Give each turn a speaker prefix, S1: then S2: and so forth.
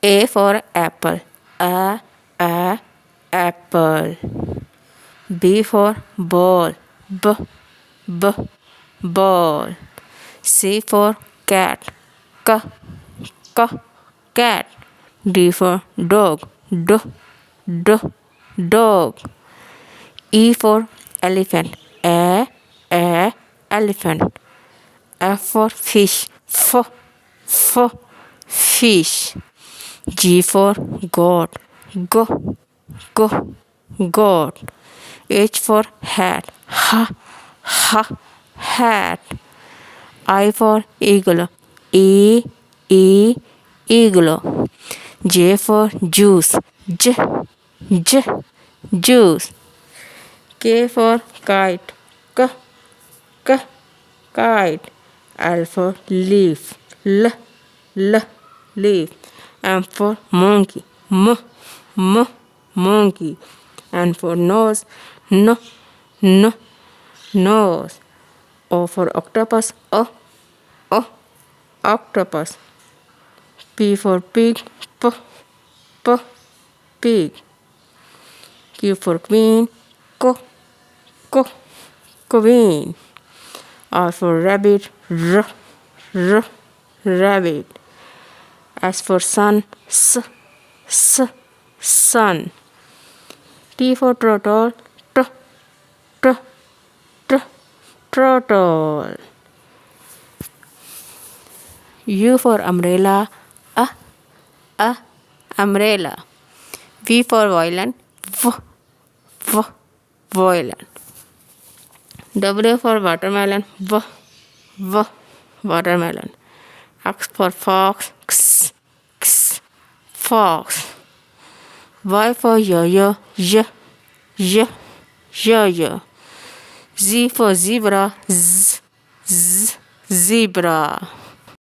S1: A for apple. Apple. B for ball. B ball. C for cat. K cat. D for dog. D dog. E for elephant. Elephant. F for fish. Fish. G for goat. Goat. H for hat. Hat. I for eagle. Eagle. J for juice. Juice. K for kite. Kite. L for leaf. Leaf. M for monkey. Monkey. N for nose. Nose. O for octopus. Octopus. P for pig. Pig. Q for queen. Queen. R for rabbit. Rabbit. S for sun. Sun. T for turtle. Turtle. U for umbrella. Umbrella. V for violin. Violin. W for watermelon. Watermelon. X for fox. Fox. Y for yo-yo. Yo-yo. Z for zebra. Zebra.